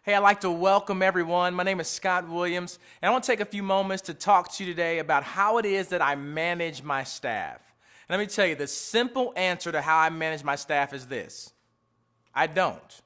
Hey, I'd like to welcome everyone. My name is Scott Williams, and I want to take a few moments to talk to you today about how it is that I manage my staff. And let me tell you, the simple answer to how I manage my staff is this: I don't.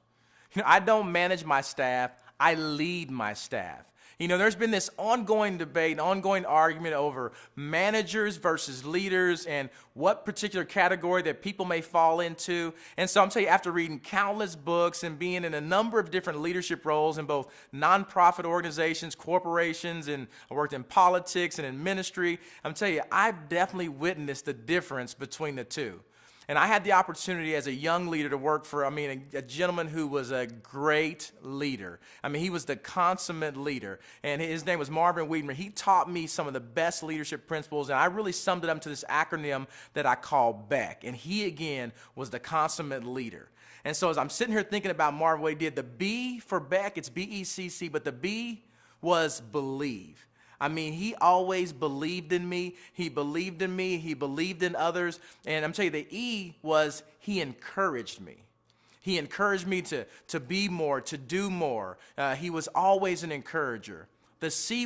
I don't manage my staff, I lead my staff. There's been this ongoing debate, ongoing argument over managers versus leaders and what particular category that people may fall into. And so I'm telling you, after reading countless books and being in a number of different leadership roles in both nonprofit organizations, corporations, and I worked in politics and in ministry, I'm telling you, I've definitely witnessed the difference between the two. And I had the opportunity as a young leader to work for, a gentleman who was a great leader. He was the consummate leader. And his name was Marvin Wiedemer. He taught me some of the best leadership principles, and I really summed it up to this acronym that I call BECK. And he, again, was the consummate leader. And so as I'm sitting here thinking about Marvin, what he did, the B for BECK, it's B-E-C-C, but the B was believe. He always believed in me. He believed in me. He believed in others. And I'm telling you, the E was he encouraged me. He encouraged me to be more, to do more. He was always an encourager. The C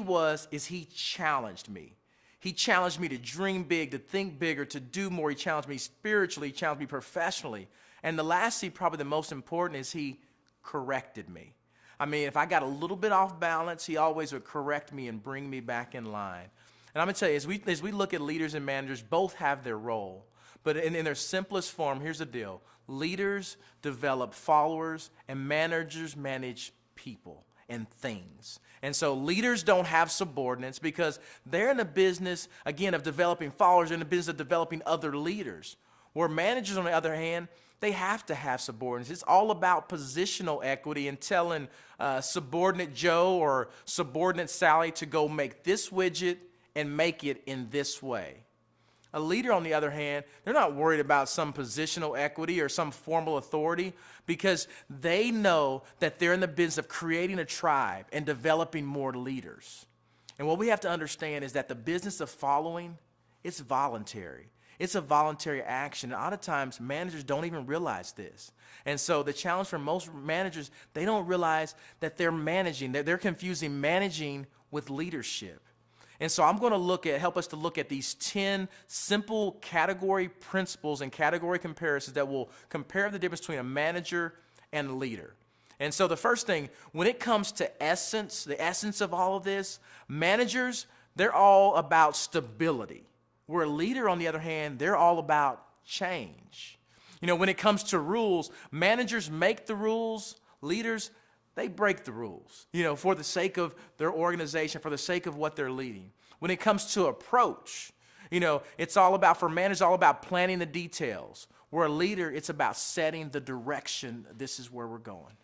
is he challenged me. He challenged me to dream big, to think bigger, to do more. He challenged me spiritually. He challenged me professionally. And the last C, probably the most important, is he corrected me. If I got a little bit off balance, he always would correct me and bring me back in line. And I'm going to tell you, as we look at leaders and managers, both have their role. But in their simplest form, here's the deal. Leaders develop followers, and managers manage people and things. And so leaders don't have subordinates because they're in the business, again, of developing followers, in the business of developing other leaders. Where managers, on the other hand, they have to have subordinates. It's all about positional equity and telling subordinate Joe or subordinate Sally to go make this widget and make it in this way. A leader, on the other hand, they're not worried about some positional equity or some formal authority because they know that they're in the business of creating a tribe and developing more leaders. And what we have to understand is that the business of following, it's voluntary. It's a voluntary action. And a lot of times, managers don't even realize this. And so the challenge for most managers, they don't realize that they're managing. They're confusing managing with leadership. And so I'm going to help us to look at these 10 simple category principles and category comparisons that will compare the difference between a manager and a leader. And so the first thing, when it comes to the essence of all of this, managers, they're all about stability. Where a leader, on the other hand, they're all about change. When it comes to rules, managers make the rules, leaders, they break the rules, for the sake of their organization, for the sake of what they're leading. When it comes to approach, it's all about, for managers, all about planning the details. Where a leader, it's about setting the direction, this is where we're going.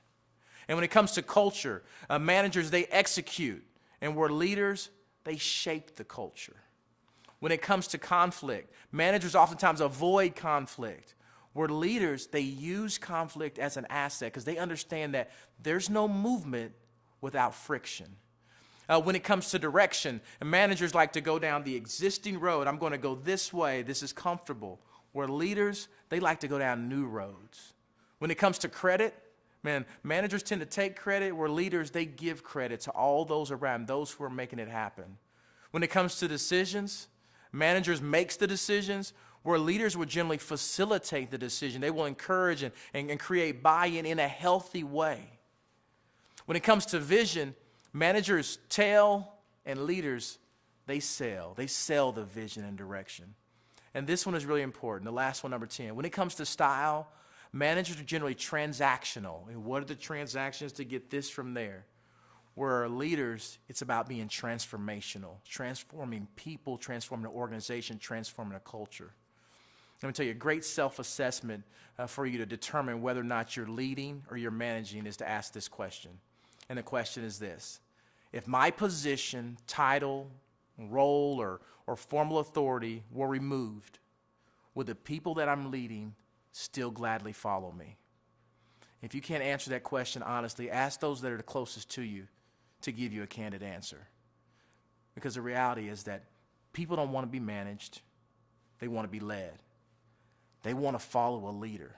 And when it comes to culture, managers, they execute. And where leaders, they shape the culture. When it comes to conflict, managers oftentimes avoid conflict. Where leaders, they use conflict as an asset because they understand that there's no movement without friction. When it comes to direction, managers like to go down the existing road. I'm going to go this way. This is comfortable. Where leaders, they like to go down new roads. When it comes to credit, managers tend to take credit. Where leaders, they give credit to all those around, those who are making it happen. When it comes to decisions, managers makes the decisions, where leaders will generally facilitate the decision. They will encourage and create buy-in in a healthy way. When it comes to vision, managers tell and leaders, they sell. They sell the vision and direction. And this one is really important, the last one, number 10. When it comes to style, managers are generally transactional. And what are the transactions to get this from there? Where leaders, it's about being transformational, transforming people, transforming an organization, transforming a culture. Let me tell you, a great self-assessment for you to determine whether or not you're leading or you're managing is to ask this question. And the question is this: if my position, title, role, or formal authority were removed, would the people that I'm leading still gladly follow me? If you can't answer that question honestly, ask those that are the closest to you to give you a candid answer. Because the reality is that people don't want to be managed. They want to be led. They want to follow a leader.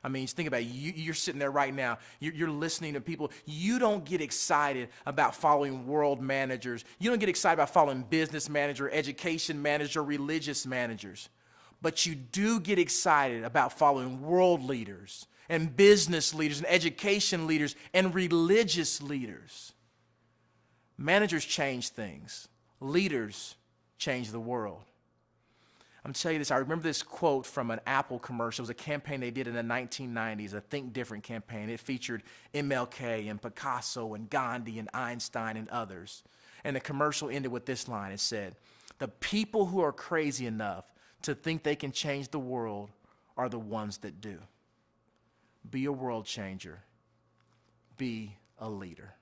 I mean, just think about it. You're sitting there right now. You're listening to people. You don't get excited about following world managers. You don't get excited about following business manager, education manager, religious managers. But you do get excited about following world leaders and business leaders and education leaders and religious leaders. Managers change things. Leaders change the world. I'm telling you this, I remember this quote from an Apple commercial. It was a campaign they did in the 1990s, a Think Different campaign. It featured MLK and Picasso and Gandhi and Einstein and others. And the commercial ended with this line. It said, "The people who are crazy enough to think they can change the world are the ones that do." Be a world changer. Be a leader.